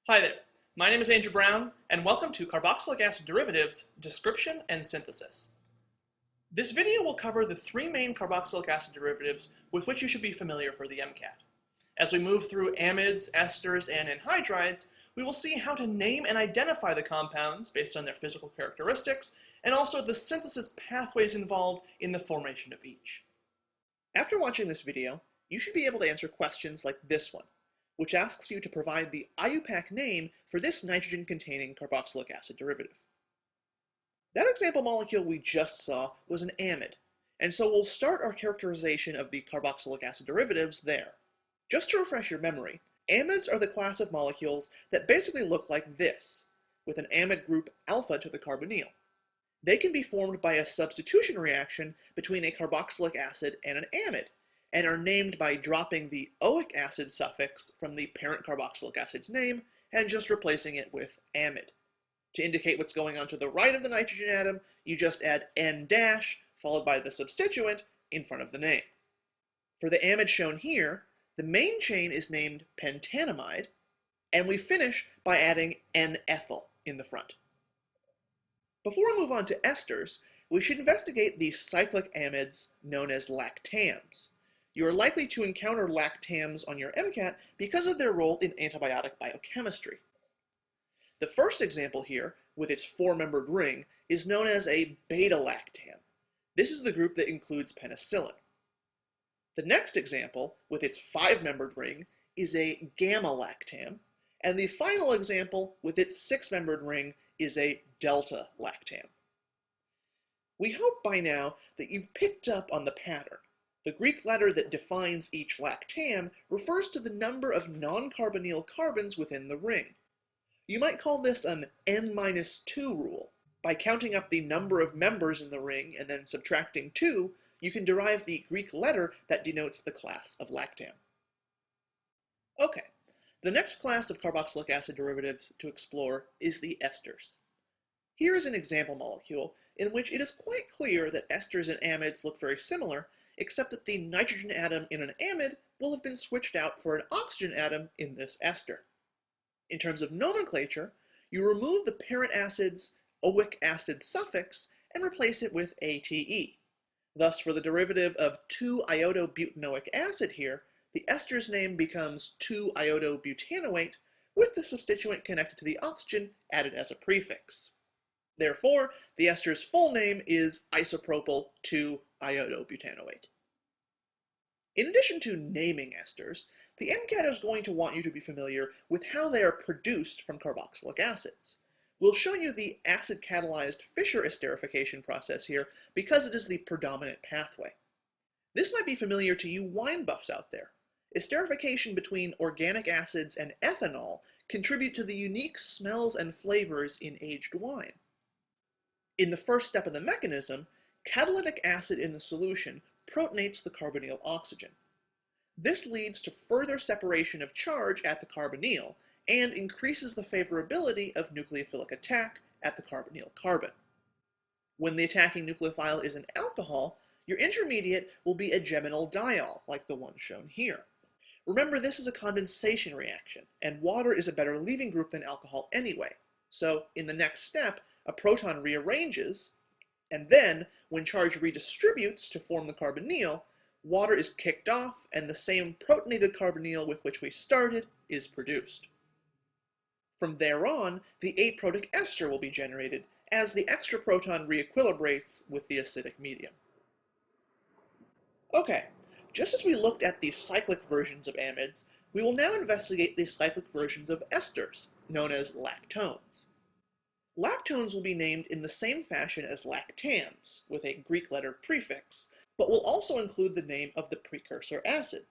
Hi there, my name is Andrew Brown, and welcome to Carboxylic acid derivatives, description and synthesis. This video will cover the three main carboxylic acid derivatives with which you should be familiar for the MCAT. As we move through amides, esters, and anhydrides, we will see how to name and identify the compounds based on their physical characteristics, and also the synthesis pathways involved in the formation of each. After watching this video, you should be able to answer questions like this one, which asks you to provide the IUPAC name for this nitrogen-containing carboxylic acid derivative. That example molecule we just saw was an amide, and so we'll start our characterization of the carboxylic acid derivatives there. Just to refresh your memory, amides are the class of molecules that basically look like this, with an amide group alpha to the carbonyl. They can be formed by a substitution reaction between a carboxylic acid and an amide, and are named by dropping the oic acid suffix from the parent carboxylic acid's name and just replacing it with amide. To indicate what's going on to the right of the nitrogen atom, you just add N dash followed by the substituent in front of the name. For the amide shown here, the main chain is named pentanamide, and we finish by adding N-ethyl in the front. Before we move on to esters, we should investigate the cyclic amides known as lactams. You are likely to encounter lactams on your MCAT because of their role in antibiotic biochemistry. The first example here, with its four-membered ring, is known as a beta-lactam. This is the group that includes penicillin. The next example, with its five-membered ring, is a gamma-lactam, and the final example, with its six-membered ring, is a delta-lactam. We hope by now that you've picked up on the pattern. The Greek letter that defines each lactam refers to the number of non-carbonyl carbons within the ring. You might call this an N-2 rule. By counting up the number of members in the ring and then subtracting 2, you can derive the Greek letter that denotes the class of lactam. Okay, the next class of carboxylic acid derivatives to explore is the esters. Here is an example molecule in which it is quite clear that esters and amides look very similar, except that the nitrogen atom in an amide will have been switched out for an oxygen atom in this ester. In terms of nomenclature, you remove the parent acid's oic acid suffix and replace it with ATE. Thus, for the derivative of 2-iodobutanoic acid here, the ester's name becomes 2-iodobutanoate, with the substituent connected to the oxygen added as a prefix. Therefore, the ester's full name is isopropyl 2-iodobutanoate. In addition to naming esters, the MCAT is going to want you to be familiar with how they are produced from carboxylic acids. We'll show you the acid-catalyzed Fischer esterification process here because it is the predominant pathway. This might be familiar to you wine buffs out there. Esterification between organic acids and ethanol contribute to the unique smells and flavors in aged wine. In the first step of the mechanism, catalytic acid in the solution protonates the carbonyl oxygen. This leads to further separation of charge at the carbonyl and increases the favorability of nucleophilic attack at the carbonyl carbon. When the attacking nucleophile is an alcohol, your intermediate will be a geminal diol, like the one shown here. Remember, this is a condensation reaction, and water is a better leaving group than alcohol anyway. So, in the next step, a proton rearranges, and then, when charge redistributes to form the carbonyl, water is kicked off, and the same protonated carbonyl with which we started is produced. From there on, the aprotic ester will be generated, as the extra proton reequilibrates with the acidic medium. Okay, just as we looked at the cyclic versions of amides, we will now investigate the cyclic versions of esters, known as lactones. Lactones will be named in the same fashion as lactams, with a Greek letter prefix, but will also include the name of the precursor acid.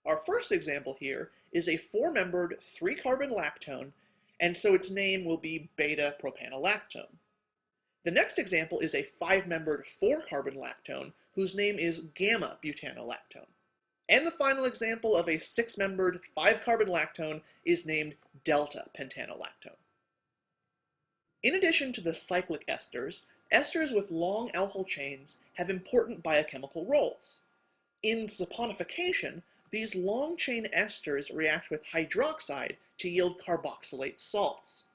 Our first example here is a four-membered 3-carbon lactone, and so its name will be beta-propanolactone. The next example is a 5-membered 4-carbon lactone, whose name is gamma-butanolactone. And the final example of a 6-membered 5-carbon lactone is named delta-pentanolactone. In addition to the cyclic esters, esters with long alkyl chains have important biochemical roles. In saponification, These long-chain esters react with hydroxide to yield carboxylate salts.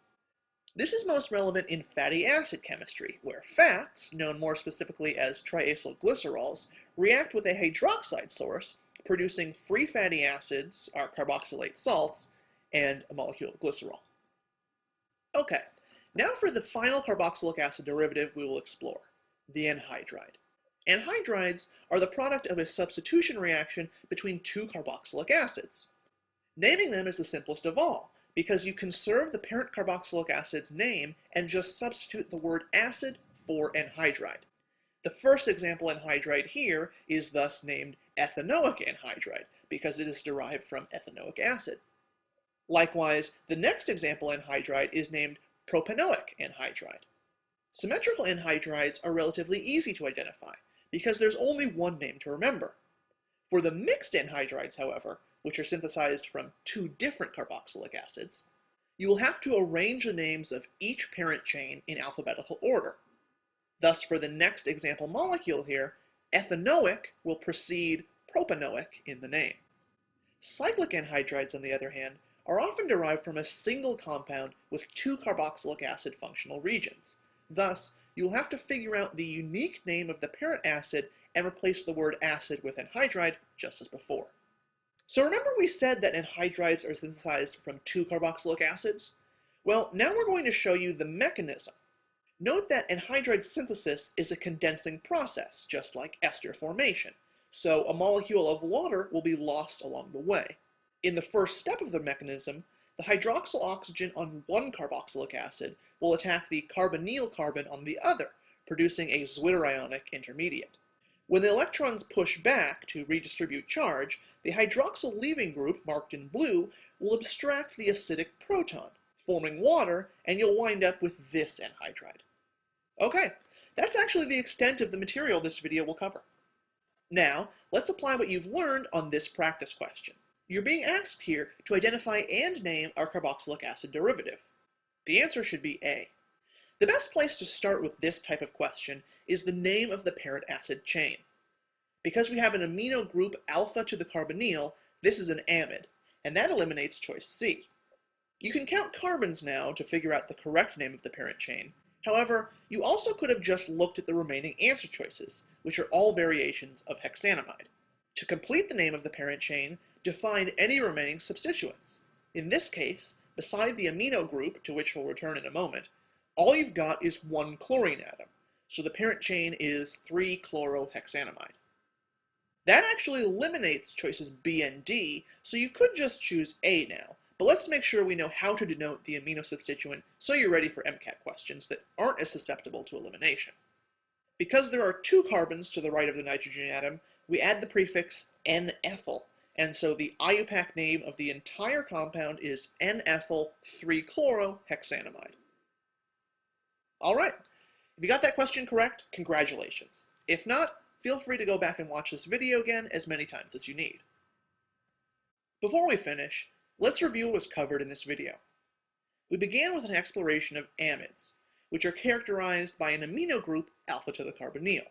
This is most relevant in fatty acid chemistry, where fats, known more specifically as triacylglycerols, react with a hydroxide source, producing free fatty acids, our carboxylate salts, and a molecule of glycerol. Okay, now for the final carboxylic acid derivative we will explore, the anhydride. Anhydrides are the product of a substitution reaction between two carboxylic acids. Naming them is the simplest of all, because you conserve the parent carboxylic acid's name and just substitute the word acid for anhydride. The first example anhydride here is thus named ethanoic anhydride, because it is derived from ethanoic acid. Likewise, the next example anhydride is named propanoic anhydride. Symmetrical anhydrides are relatively easy to identify, because there's only one name to remember. For the mixed anhydrides, however, which are synthesized from two different carboxylic acids, you will have to arrange the names of each parent chain in alphabetical order. Thus, for the next example molecule here, ethanoic will precede propanoic in the name. Cyclic anhydrides, on the other hand, are often derived from a single compound with two carboxylic acid functional regions. Thus, you will have to figure out the unique name of the parent acid and replace the word acid with anhydride just as before. So remember we said that anhydrides are synthesized from two carboxylic acids? Well, now we're going to show you the mechanism. Note that anhydride synthesis is a condensing process, just like ester formation, so a molecule of water will be lost along the way. In the first step of the mechanism, the hydroxyl oxygen on one carboxylic acid will attack the carbonyl carbon on the other, producing a zwitterionic intermediate. When the electrons push back to redistribute charge, the hydroxyl leaving group, marked in blue, will abstract the acidic proton, forming water, and you'll wind up with this anhydride. Okay, that's actually the extent of the material this video will cover. Now, let's apply what you've learned on this practice question. You're being asked here to identify and name our carboxylic acid derivative. The answer should be A. The best place to start with this type of question is the name of the parent acid chain. Because we have an amino group alpha to the carbonyl, this is an amide, and that eliminates choice C. You can count carbons now to figure out the correct name of the parent chain. However, you also could have just looked at the remaining answer choices, which are all variations of hexanamide. To complete the name of the parent chain, define any remaining substituents. In this case, beside the amino group, to which we'll return in a moment, all you've got is one chlorine atom, so the parent chain is 3-chlorohexanamide. That actually eliminates choices B and D, so you could just choose A now, but let's make sure we know how to denote the amino substituent so you're ready for MCAT questions that aren't as susceptible to elimination. Because there are two carbons to the right of the nitrogen atom, we add the prefix N-ethyl, and so the IUPAC name of the entire compound is N-ethyl 3-chlorohexanamide. Alright, if you got that question correct, congratulations. If not, feel free to go back and watch this video again as many times as you need. Before we finish, let's review what was covered in this video. We began with an exploration of amides, which are characterized by an amino group alpha to the carbonyl.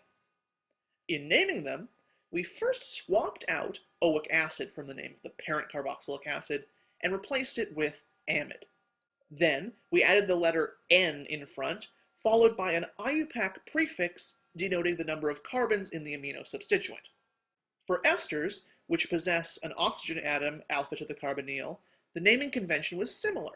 In naming them, we first swapped out oic acid from the name of the parent carboxylic acid and replaced it with amide. Then, we added the letter N in front, followed by an IUPAC prefix denoting the number of carbons in the amino substituent. For esters, which possess an oxygen atom alpha to the carbonyl, the naming convention was similar.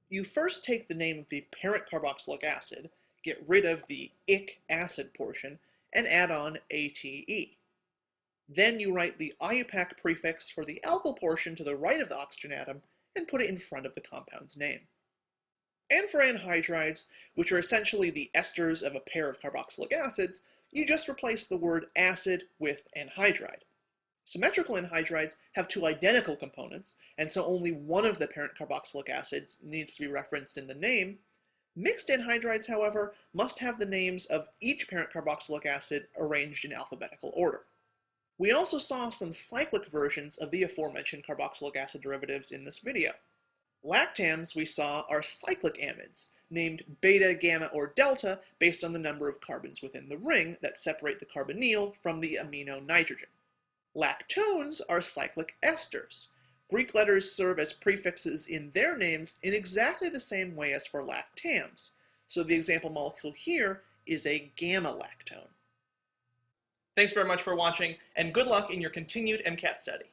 You first take the name of the parent carboxylic acid, get rid of the ic acid portion, and add on ATE. Then you write the IUPAC prefix for the alkyl portion to the right of the oxygen atom and put it in front of the compound's name. And for anhydrides, which are essentially the esters of a pair of carboxylic acids, you just replace the word acid with anhydride. Symmetrical anhydrides have two identical components, and so only one of the parent carboxylic acids needs to be referenced in the name. Mixed anhydrides, however, must have the names of each parent carboxylic acid arranged in alphabetical order. We also saw some cyclic versions of the aforementioned carboxylic acid derivatives in this video. Lactams, we saw, are cyclic amides, named beta, gamma, or delta based on the number of carbons within the ring that separate the carbonyl from the amino nitrogen. Lactones are cyclic esters. Greek letters serve as prefixes in their names in exactly the same way as for lactams. So the example molecule here is a gamma-lactone. Thanks very much for watching, and good luck in your continued MCAT study.